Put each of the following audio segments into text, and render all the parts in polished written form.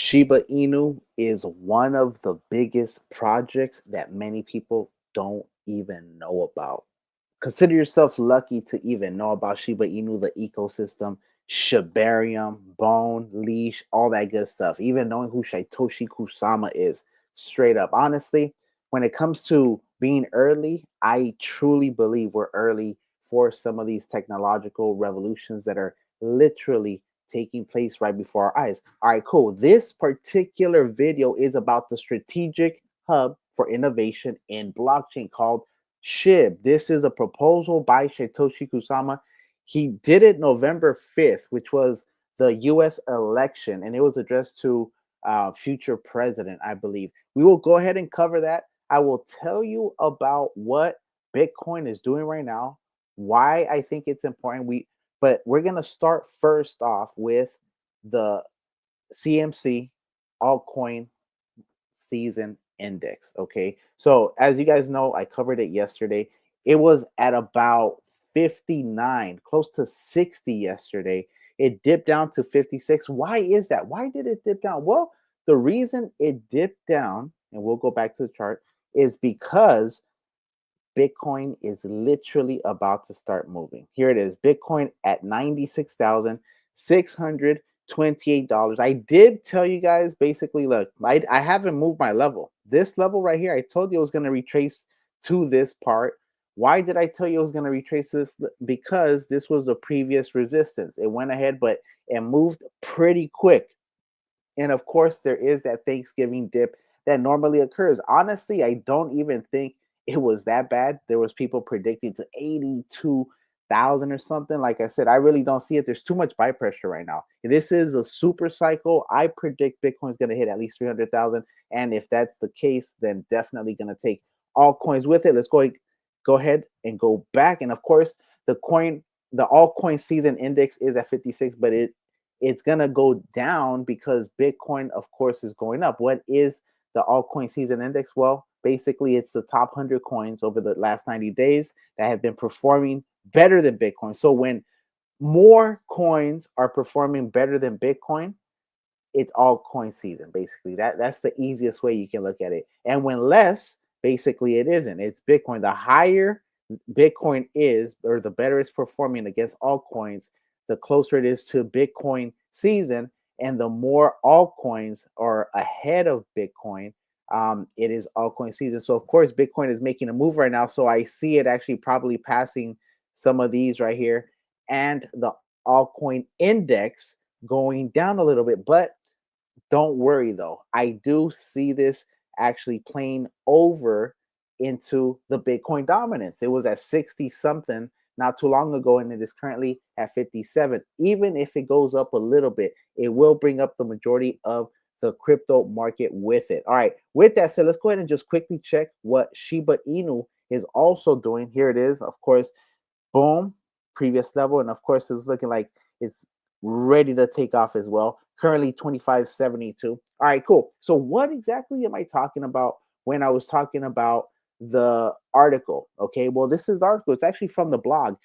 Shiba Inu is one of the biggest projects that many people don't even know about. Consider yourself lucky to even know about Shiba Inu, the ecosystem, Shibarium, Bone, Leash, all that good stuff. Even knowing who Shytoshi Kusama is, straight up. Honestly, when it comes to being early, I truly believe we're early for some of these technological revolutions that are literally taking place right before our eyes. All right, cool. This particular video is about the strategic hub for innovation in blockchain called Shib. This is a proposal by Shytoshi Kusama. He did it November 5th, which was the US election, and it was addressed to future president, I believe. We will go ahead and cover that. I will tell you about what Bitcoin is doing right now, why I think it's important. But we're gonna start first off with the CMC altcoin season index. Okay. So, as you guys know, I covered it yesterday. It was at about 59, close to 60 yesterday. It dipped down to 56. Why is that? Why did it dip down? Well, the reason it dipped down, and we'll go back to the chart, is because Bitcoin is literally about to start moving. Here it is, Bitcoin at $96,628. I did tell you guys basically, look, I haven't moved my level. This level right here, I told you I was going to retrace to this part. Why did I tell you I was going to retrace this? Because this was the previous resistance. It went ahead, but it moved pretty quick. And of course, there is that Thanksgiving dip that normally occurs. Honestly, I don't even think it was that bad. There was people predicting to 82,000 or something. Like I said, I really don't see it. There's too much buy pressure right now. This is a super cycle. I predict Bitcoin's going to hit at least 300,000. And if that's the case, then definitely going to take all coins with it. Let's go ahead and go back. And of course, the altcoin season index is at 56, but it's going to go down because Bitcoin, of course, is going up. What is the altcoin season index? Well, basically, it's the top 100 coins over the last 90 days that have been performing better than Bitcoin. So when more coins are performing better than Bitcoin, it's altcoin season. Basically, that's the easiest way you can look at it. And when less, basically, it isn't. It's Bitcoin. The higher Bitcoin is, or the better it's performing against altcoins, the closer it is to Bitcoin season, and the more altcoins are ahead of Bitcoin, it is altcoin season. So of course, Bitcoin is making a move right now. So I see it actually probably passing some of these right here, and the altcoin index going down a little bit. But don't worry though. I do see this actually playing over into the Bitcoin dominance. It was at 60 something not too long ago, and it is currently at 57. Even if it goes up a little bit, it will bring up the majority of the crypto market with it. All right. With that said, let's go ahead and just quickly check what Shiba Inu is also doing. Here it is. Of course, boom, previous level. And of course, it's looking like it's ready to take off as well. Currently 25.72. All right, cool. So, what exactly am I talking about when I was talking about the article? Okay, well, this is the article. It's actually from the blog.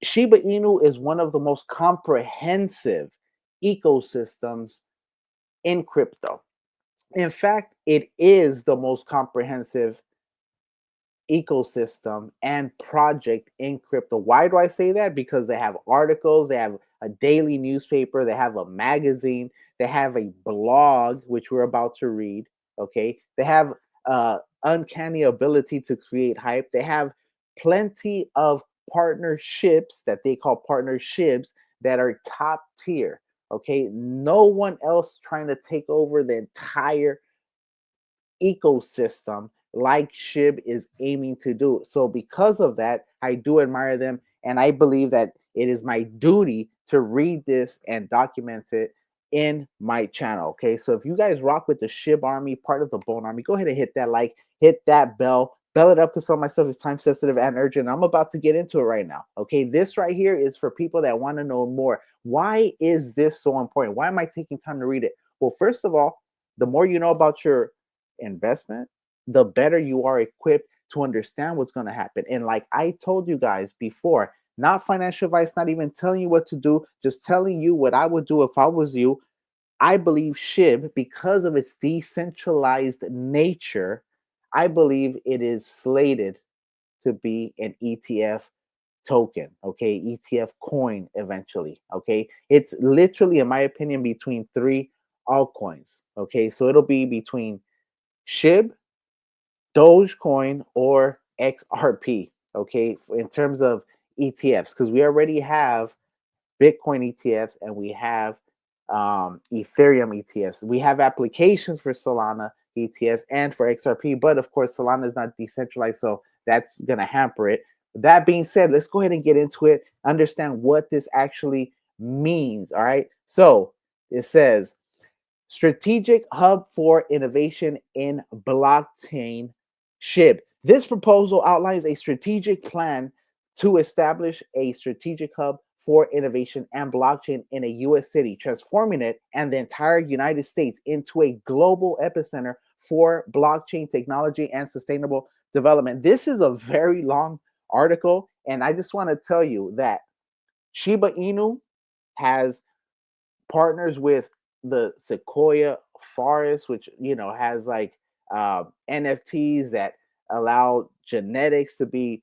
Shiba Inu is one of the most comprehensive ecosystems in crypto. In fact, it is the most comprehensive ecosystem and project in crypto. Why do I say that? Because they have articles, they have a daily newspaper, they have a magazine, they have a blog, which we're about to read. Okay. They have uncanny ability to create hype. They have plenty of partnerships that they call partnerships that are top tier. Okay. No one else trying to take over the entire ecosystem like Shib is aiming to do. So because of that, I do admire them, and I believe that it is my duty to read this and document it in my channel. Okay, so if you guys rock with the Shib Army, part of the Bone Army, go ahead and hit that like, hit that bell it up, because some of my stuff is time sensitive and urgent. I'm about to get into it right now. Okay, this right here is for people that want to know more. Why is this so important? Why am I taking time to read it? Well, first of all, the more you know about your investment, the better you are equipped to understand what's going to happen. And like I told you guys before, not financial advice, not even telling you what to do, just telling you what I would do if I was you. I believe SHIB, because of its decentralized nature, I believe it is slated to be an ETF token, okay? ETF coin eventually, okay? It's literally, in my opinion, between three altcoins, okay? So it'll be between SHIB, Dogecoin, or XRP, okay? In terms of ETFs, because we already have Bitcoin ETFs and we have Ethereum ETFs. We have applications for Solana ETFs and for XRP, but of course, Solana is not decentralized, so that's going to hamper it. That being said, let's go ahead and get into it, understand what this actually means. All right. So it says Strategic Hub for Innovation in Blockchain, SHIB. This proposal outlines a strategic plan to establish a strategic hub for innovation and blockchain in a US city, transforming it and the entire United States into a global epicenter for blockchain technology and sustainable development. This is a very long article, and I just want to tell you that Shiba Inu has partners with the Sequoia Forest, which has like NFTs that allow genetics to be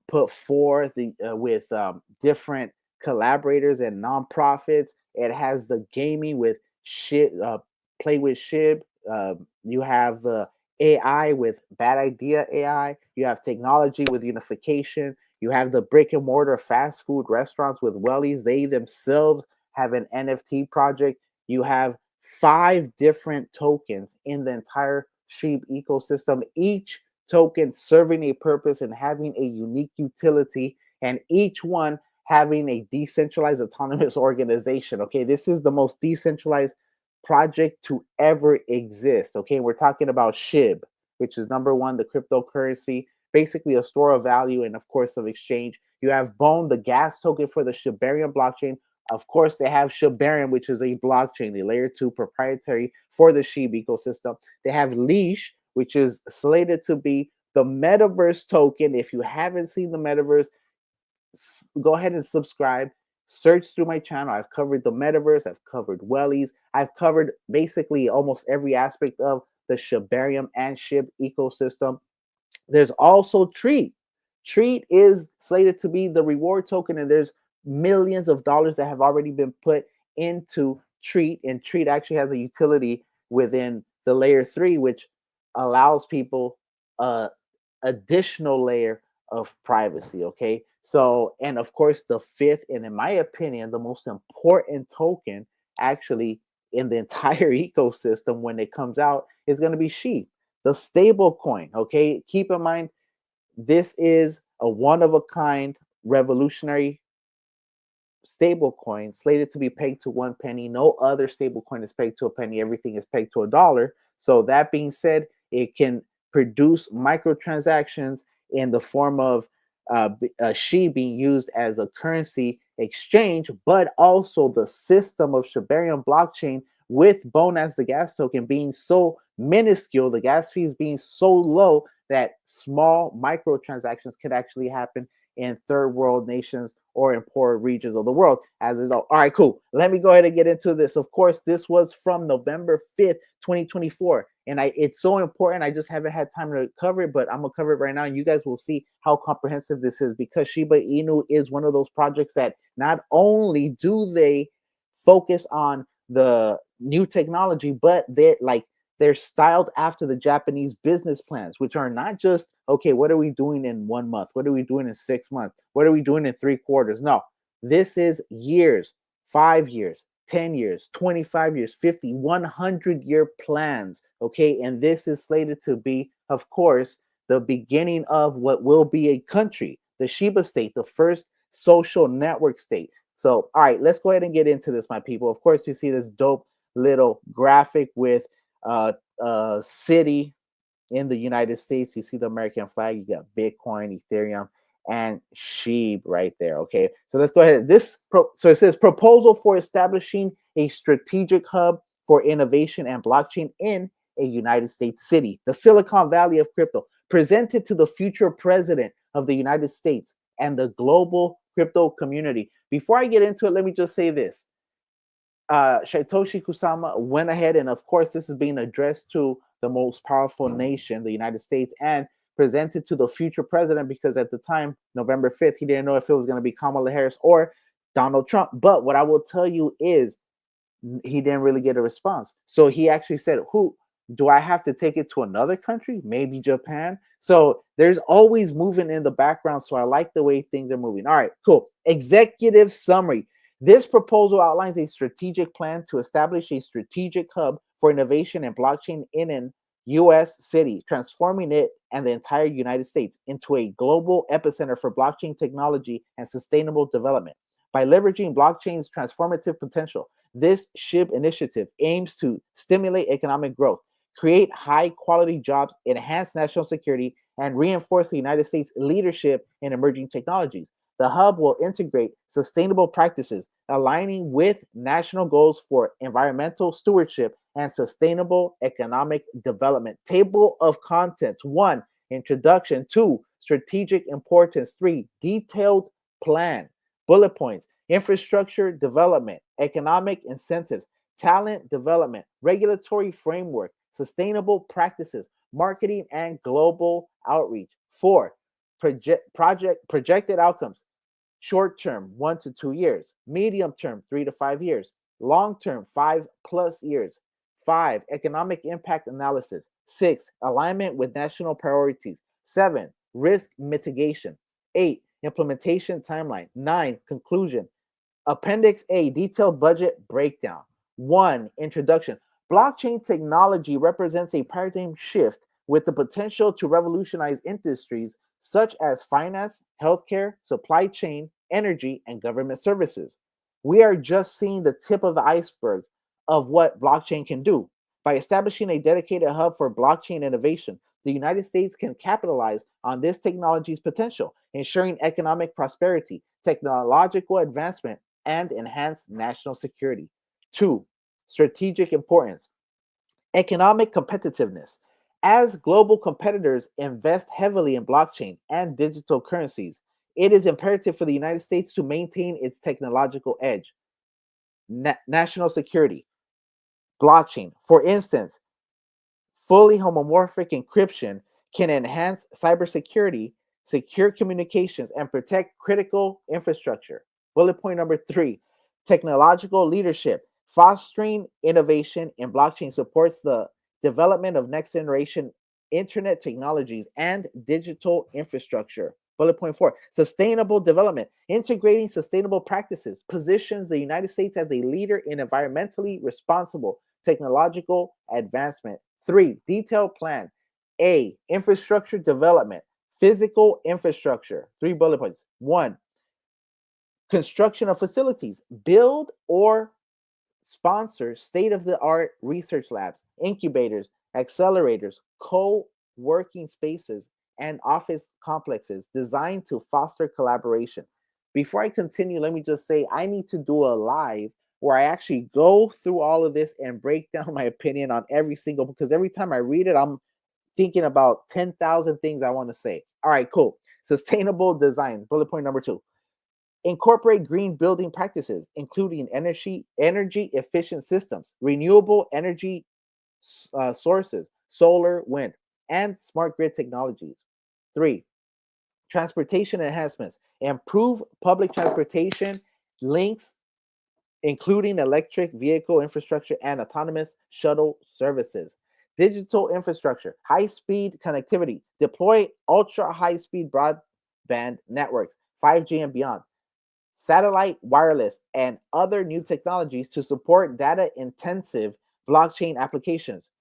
put forth with different collaborators and nonprofits. It has the gaming with Play with Shib. You have the AI with Bad Idea AI. You have technology with unification. You have the brick and mortar fast food restaurants with Wellies. They themselves have an NFT project. You have 5 different tokens in the entire Sheep ecosystem, each token serving a purpose and having a unique utility, and each one having a decentralized autonomous organization. Okay, this is the most decentralized project to ever exist. Okay, we're talking about SHIB, which is number one, the cryptocurrency, basically a store of value and, of course, of exchange. You have Bone, the gas token for the Shibarium blockchain. Of course, they have Shibarium, which is a blockchain, the layer 2 proprietary for the Shib ecosystem. They have Leash, which is slated to be the metaverse token. If you haven't seen the metaverse, go ahead and subscribe. Search through my channel. I've covered the metaverse, I've covered Wellies, I've covered basically almost every aspect of the Shibarium and Shib ecosystem. There's also Treat. Treat is slated to be the reward token, and there's millions of dollars that have already been put into Treat. And Treat actually has a utility within the layer 3, which allows people additional layer of privacy. Okay. So, and of course, the fifth, and in my opinion, the most important token actually in the entire ecosystem when it comes out is going to be Sheep, the stable coin. Okay. Keep in mind, this is a one of a kind revolutionary stable coin slated to be pegged to 1 penny. No other stable coin is pegged to a penny. Everything is pegged to $1. So that being said, it can produce microtransactions in the form of SHI being used as a currency exchange, but also the system of Shibarium blockchain with Bone as the gas token being so minuscule, the gas fees being so low that small microtransactions could actually happen in third world nations or in poor regions of the world as a result. All right, cool. Let me go ahead and get into this. Of course, this was from November 5th, 2024. And it's so important. I just haven't had time to cover it, but I'm going to cover it right now. And you guys will see how comprehensive this is, because Shiba Inu is one of those projects that not only do they focus on the new technology, but they're styled after the Japanese business plans, which are not just, okay, what are we doing in 1 month? What are we doing in 6 months? What are we doing in 3 quarters? No, this is years, 5 years, 10 years, 25 years, 50, 100-year plans. Okay. And this is slated to be, of course, the beginning of what will be a country, the Shiba state, the first social network state. So, all right, let's go ahead and get into this, my people. Of course, you see this dope little graphic with city in the United States. You see the American flag. You got Bitcoin, Ethereum, and Shib right there. Okay, so let's go ahead. So it says proposal for establishing a strategic hub for innovation and blockchain in a United States city, the Silicon Valley of crypto, presented to the future president of the United States and the global crypto community. Before I get into it, let me just say this. Shytoshi Kusama went ahead, and of course, this is being addressed to the most powerful nation, the United States, and presented to the future president because at the time, November 5th, he didn't know if it was going to be Kamala Harris or Donald Trump. But what I will tell you is he didn't really get a response. So he actually said, "Who do I have to take it to another country? Maybe Japan." So there's always moving in the background. So I like the way things are moving. All right, cool. Executive summary. This proposal outlines a strategic plan to establish a strategic hub for innovation and blockchain in an US city, transforming it and the entire United States into a global epicenter for blockchain technology and sustainable development. By leveraging blockchain's transformative potential, this SHIB initiative aims to stimulate economic growth, create high quality jobs, enhance national security, and reinforce the United States' leadership in emerging technologies. The hub will integrate sustainable practices, aligning with national goals for environmental stewardship and sustainable economic development. Table of contents: 1. Introduction. 2. Strategic importance. 3. Detailed plan. Bullet points: infrastructure development, economic incentives, talent development, regulatory framework, sustainable practices, marketing and global outreach. 4. Projected outcomes: short term, 1 to 2 years; medium term, 3 to 5 years; long term, 5+ years. 5. Economic impact analysis. 6. Alignment with national priorities. 7. Risk mitigation. 8. Implementation timeline. 9. Conclusion. Appendix A: detailed budget breakdown. 1. Introduction. Blockchain technology represents a paradigm shift with the potential to revolutionize industries such as finance, healthcare, supply chain, energy, and government services. We are just seeing the tip of the iceberg of what blockchain can do. By establishing a dedicated hub for blockchain innovation, the United States can capitalize on this technology's potential, ensuring economic prosperity, technological advancement, and enhanced national security. 2. Strategic importance. Economic competitiveness. As global competitors invest heavily in blockchain and digital currencies, it is imperative for the United States to maintain its technological edge. National security. Blockchain, for instance, fully homomorphic encryption can enhance cybersecurity, secure communications, and protect critical infrastructure. Bullet point number 3: technological leadership. Fostering innovation in blockchain supports the development of next generation internet technologies and digital infrastructure. Bullet point 4: sustainable development. Integrating sustainable practices positions the United States as a leader in environmentally responsible technological advancement. 3. Detailed plan. A. Infrastructure development. Physical infrastructure. 3 bullet points. 1. Construction of facilities. Build or sponsor state of the art research labs, incubators, accelerators, co working spaces, and office complexes designed to foster collaboration. Before I continue, let me just say I need to do a live where I actually go through all of this and break down my opinion on every single, because every time I read it, I'm thinking about 10,000 things I want to say. All right, cool. Sustainable design. Bullet point number 2: incorporate green building practices, including energy efficient systems, renewable energy sources, solar, wind, and smart grid technologies. 3. Transportation enhancements. Improve public transportation links, including electric vehicle infrastructure and autonomous shuttle services. Digital infrastructure, high speed connectivity. Deploy ultra high speed broadband networks, 5G and beyond, satellite, wireless, and other new technologies to support data intensive blockchain applications.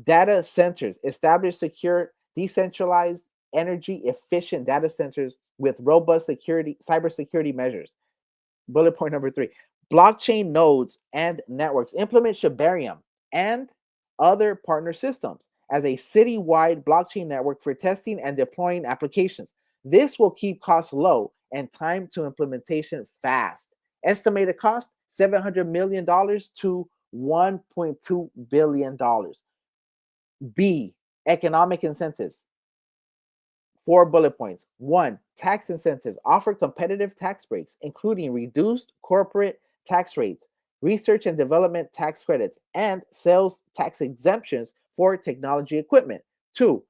Data centers. Establish secure, decentralized, energy efficient data centers with robust security, cybersecurity measures. Bullet point number 3: blockchain nodes and networks. Implement Shibarium and other partner systems as a citywide blockchain network for testing and deploying applications. This will keep costs low and time to implementation fast. Estimated cost $700 million to $1.2 billion. B. Economic incentives. 4 bullet points. 1. Tax incentives. Offer competitive tax breaks, including reduced corporate tax rates, research and development tax credits, and sales tax exemptions for technology equipment. Two,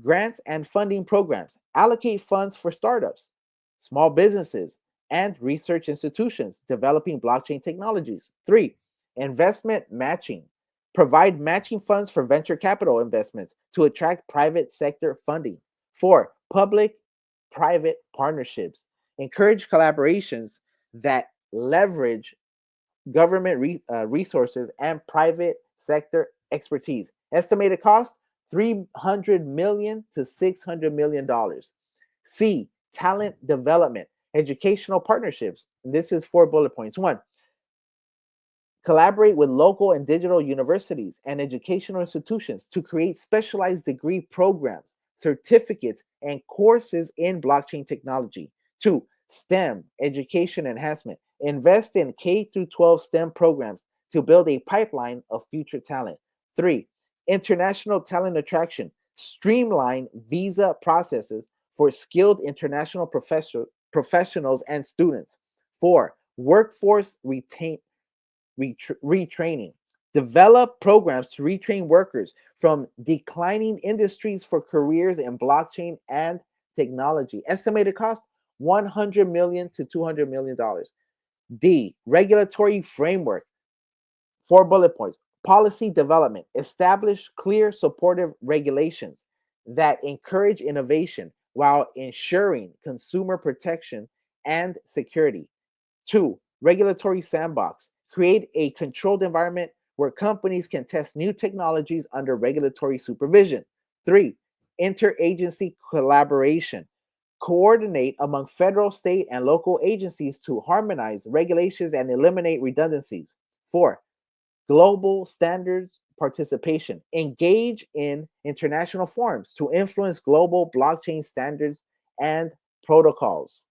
grants and funding programs. Allocate funds for startups, small businesses, and research institutions developing blockchain technologies. Three, investment matching. Provide matching funds for venture capital investments to attract private sector funding. Four, public private partnerships. Encourage collaborations that leverage government resources, and private sector expertise. Estimated cost $300 to $600 million. C, talent development, educational partnerships. This is 4 bullet points. One, collaborate with local and digital universities and educational institutions to create specialized degree programs, certificates, and courses in blockchain technology. Two, STEM, education enhancement. Invest in K through 12 STEM programs to build a pipeline of future talent. Three, international talent attraction. Streamline visa processes for skilled international professionals and students. Four, workforce retraining. Develop programs to retrain workers from declining industries for careers in blockchain and technology. Estimated cost $100 to $200 million. D, regulatory framework. 4 bullet points. Policy development. Establish clear, supportive regulations that encourage innovation while ensuring consumer protection and security. Two, regulatory sandbox. Create a controlled environment where companies can test new technologies under regulatory supervision. Three, interagency collaboration. Coordinate among federal, state, and local agencies to harmonize regulations and eliminate redundancies. Four, global standards participation. Engage in international forums to influence global blockchain standards and protocols.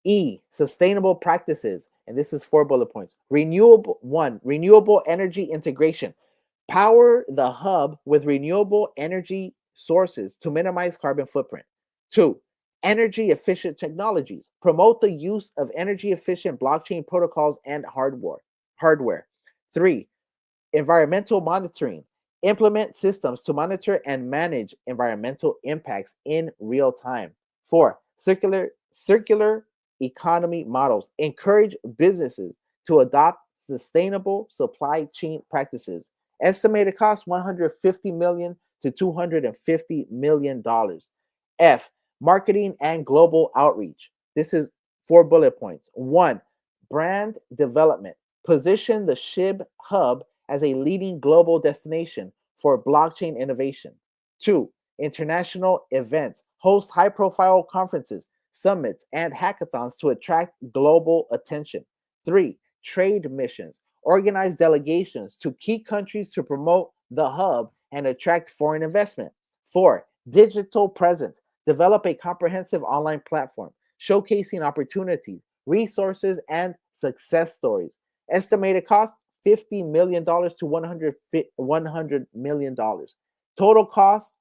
E, sustainable practices. And this is 4 bullet points. Renewable energy integration. Power the hub with renewable energy sources to minimize carbon footprint. Two, energy efficient technologies. Promote the use of energy efficient blockchain protocols and hardware. Three, environmental monitoring. Implement systems to monitor and manage environmental impacts in real time. Four, circular economy models. Encourage businesses to adopt sustainable supply chain practices. Estimated cost $150 to $250 million. F, marketing and global outreach. This is 4 bullet points. One, brand development. Position the Shib hub as a leading global destination for blockchain innovation. Two, international events. Host high profile conferences, summits, and hackathons to attract global attention. Three, trade missions. Organize delegations to key countries to promote the hub and attract foreign investment. Four, digital presence. Develop a comprehensive online platform showcasing opportunities, resources, and success stories. Estimated cost $50 to $100 million. Total cost,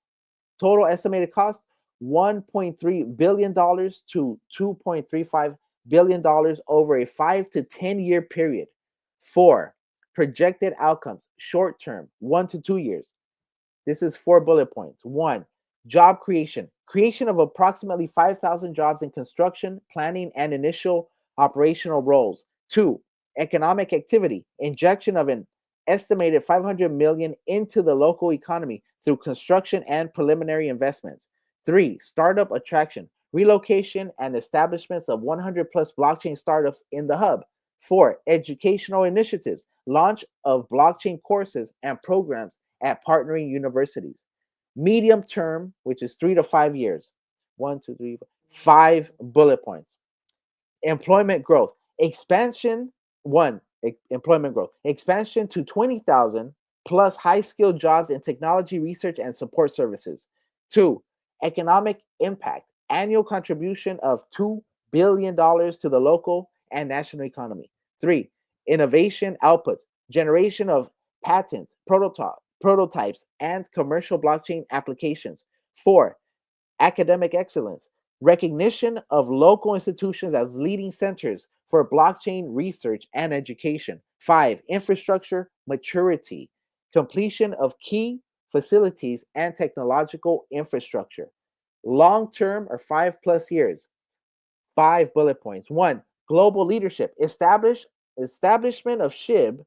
total estimated cost $1.3 billion to $2.35 billion over a 5 to 10 year period. Four, projected outcomes, short term, 1 to 2 years. This is 4 bullet points. One, job creation. Creation of approximately 5,000 jobs in construction, planning, and initial operational roles. Two, economic activity. Injection of an estimated 500 million into the local economy through construction and preliminary investments. Three, startup attraction. Relocation and establishments of 100 plus blockchain startups in the hub. Four, educational initiatives. Launch of blockchain courses and programs at partnering universities. Medium term, which is 3 to 5 years. 1, 2, 3, 5 bullet points. Employment growth. Expansion, one, employment growth. Expansion to 20,000 plus high skilled jobs in technology, research, and support services. Two, economic impact. Annual contribution of $2 billion to the local and national economy. Three, innovation outputs. Generation of patents, prototypes, and commercial blockchain applications. Four, academic excellence. recognition of local institutions as leading centers for blockchain research and education. 5, infrastructure maturity, completion of key facilities and technological infrastructure. Long term or 5+ years. 5 bullet points. 1, global leadership, establishment of Shib,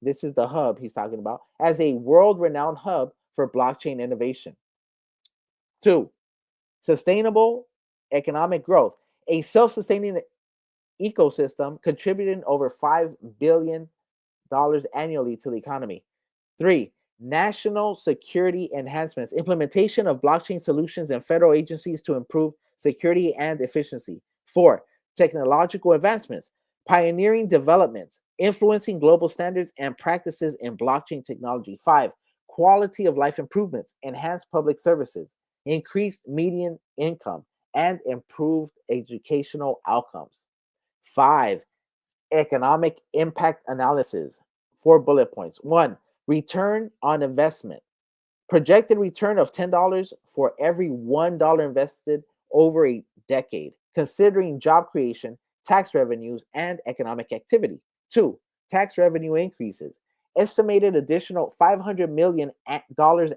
this is the hub he's talking about, as a world renowned hub for blockchain innovation. 2, sustainable economic growth, a self sustaining ecosystem contributing over $5 billion annually to the economy. 3, national security enhancements, implementation of blockchain solutions in federal agencies to improve security and efficiency. 4, technological advancements, pioneering developments, influencing global standards and practices in blockchain technology. 5, quality of life improvements, enhanced public services, increased median income, and improved educational outcomes. 5, economic impact analysis. 4 bullet points. 1, return on investment. Projected return of $10 for every $1 invested over a decade, considering job creation, tax revenues, and economic activity. 2, tax revenue increases. Estimated additional $500 million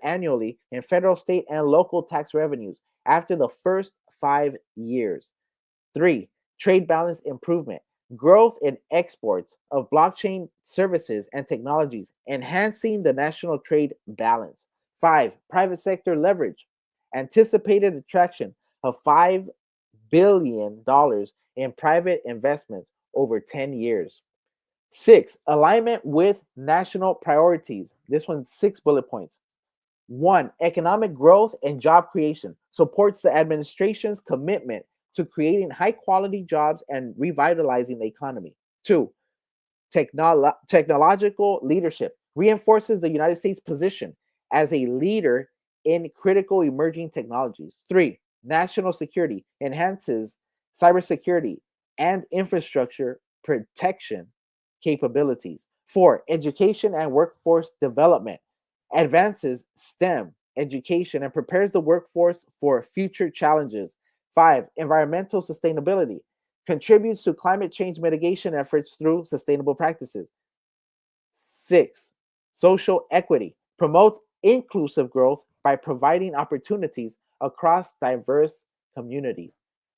annually in federal, state, and local tax revenues after the first 5 years. 3, trade balance improvement, growth in exports of blockchain services and technologies, enhancing the national trade balance. 5, private sector leverage, anticipated attraction of $5 billion in private investments over 10 years. 6, alignment with national priorities. This one's 6 bullet points. 1, economic growth and job creation, supports the administration's commitment to creating high quality jobs and revitalizing the economy. 2, technological leadership, reinforces the United States' position as a leader in critical emerging technologies. 3, national security, enhances cybersecurity and infrastructure protection capabilities. 4, education and workforce development, advances STEM education and prepares the workforce for future challenges. 5, environmental sustainability, contributes to climate change mitigation efforts through sustainable practices. 6, social equity, promotes inclusive growth by providing opportunities across diverse communities.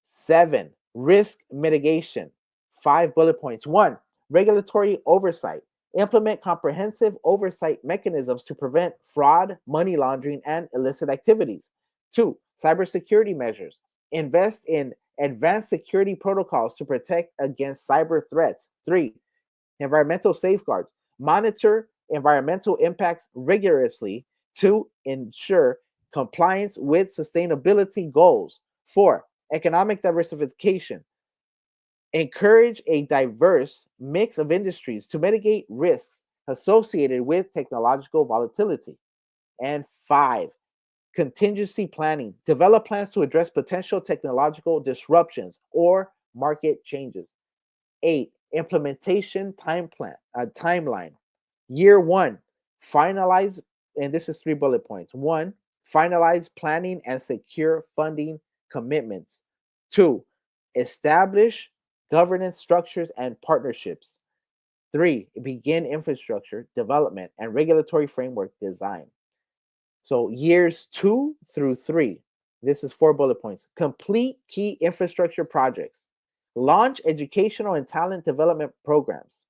7, risk mitigation. 5 bullet points. 1, regulatory oversight, implement comprehensive oversight mechanisms to prevent fraud, money laundering, and illicit activities. 2, cybersecurity measures, invest in advanced security protocols to protect against cyber threats. 3, environmental safeguards, monitor environmental impacts rigorously to ensure compliance with sustainability goals. 4, economic diversification, encourage a diverse mix of industries to mitigate risks associated with technological volatility. And 5, contingency planning, develop plans to address potential technological disruptions or market changes. 8, implementation timeline. Year 1, finalize, and this is 3 bullet points. 1, finalize planning and secure funding commitments. 2, establish governance structures and partnerships. 3, begin infrastructure development and regulatory framework design. So years 2 through 3, this is 4 bullet points. Complete key infrastructure projects. Launch educational and talent development programs.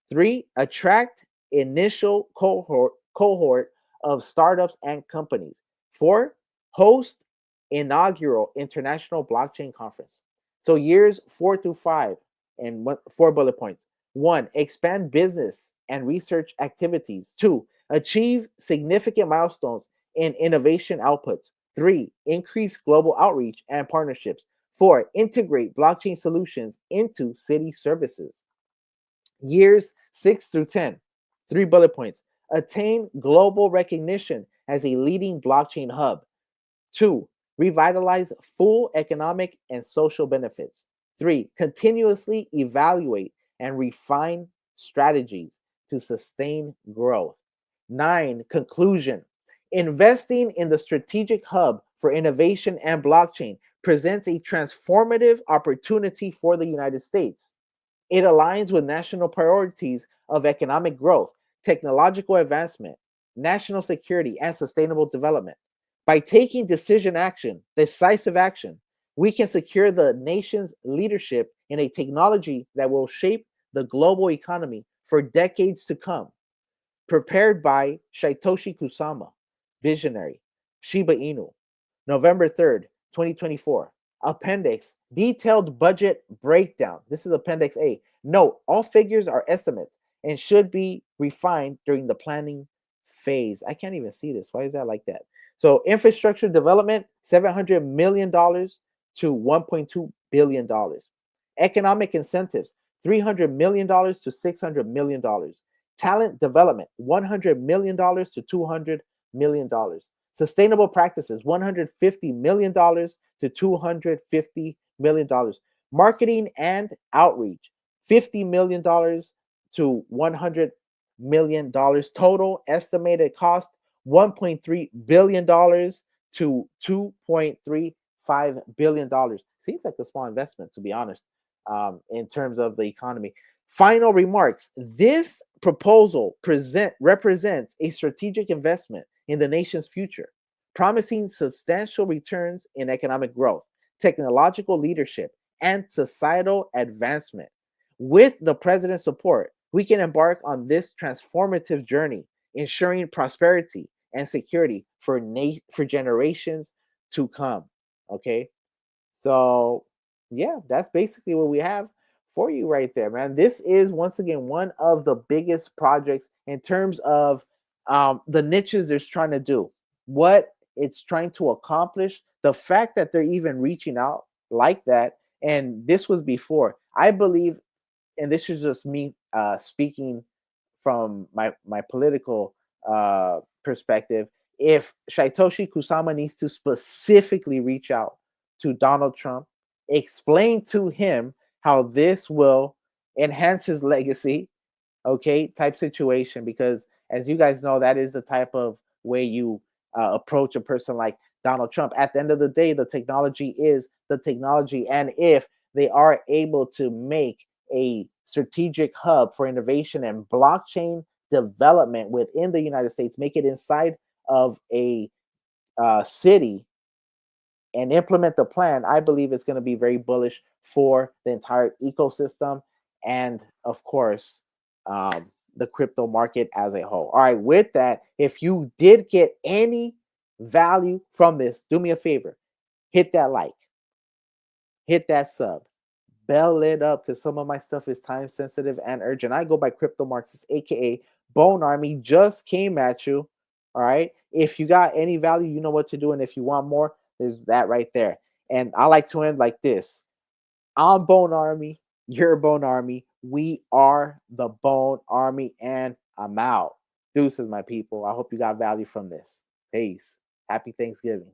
3, attract initial cohort of startups and companies. 4, host inaugural international blockchain conference. So years 4 through 5, and 4 bullet points. 1, expand business and research activities. 2, achieve significant milestones in innovation outputs. 3, increase global outreach and partnerships. 4, integrate blockchain solutions into city services. Years 6 through 10, 3 bullet points. Attain global recognition as a leading blockchain hub. 2, revitalize full economic and social benefits. 3, continuously evaluate and refine strategies to sustain growth. 9, conclusion. Investing in the strategic hub for innovation and blockchain presents a transformative opportunity for the United States. It aligns with national priorities of economic growth, technological advancement, national security, and sustainable development. By taking decisive action, we can secure the nation's leadership in a technology that will shape the global economy for decades to come. Prepared by Shytoshi Kusama, visionary, Shiba Inu, November 3rd, 2024. Appendix, detailed budget breakdown. This is Appendix A. Note, all figures are estimates and should be refined during the planning phase. I can't even see this. Why is that like that? So, infrastructure development, $700 million to $1.2 billion. Economic incentives, $300 million to $600 million. Talent development, $100 million to $200 million. Sustainable practices, $150 million to $250 million. Marketing and outreach, $50 million to $100 million. Total estimated cost, $1.3 billion to $2.35 billion. Seems like a small investment, to be honest, in terms of the economy. Final remarks. This proposal represents a strategic investment in the nation's future, promising substantial returns in economic growth, technological leadership, and societal advancement. With the president's support, we can embark on this transformative journey, ensuring prosperity and security for generations to come. Okay, so yeah, that's basically what we have for you right there, man. This is once again one of the biggest projects in terms of the niches they're trying to do, what it's trying to accomplish. The fact that they're even reaching out like that, and this was before, I believe, and this is just me speaking from my political perspective. If Shytoshi Kusama needs to specifically reach out to Donald Trump, explain to him how this will enhance his legacy, okay, type situation, because as you guys know, that is the type of way you approach a person like Donald Trump. At the end of the day, the technology is the technology, and if they are able to make a strategic hub for innovation and blockchain development within the United States, make it inside of a city and implement the plan, I believe it's going to be very bullish for the entire ecosystem and, of course, the crypto market as a whole. All right, with that, if you did get any value from this, do me a favor, hit that like, hit that sub, bell it up, because some of my stuff is time sensitive and urgent. I go by Crypto Marxist, aka Bone Army, just came at you. All right. If you got any value, you know what to do. And if you want more, there's that right there. And I like to end like this. I'm Bone Army. You're Bone Army. We are the Bone Army. And I'm out. Deuces, my people. I hope you got value from this. Peace. Happy Thanksgiving.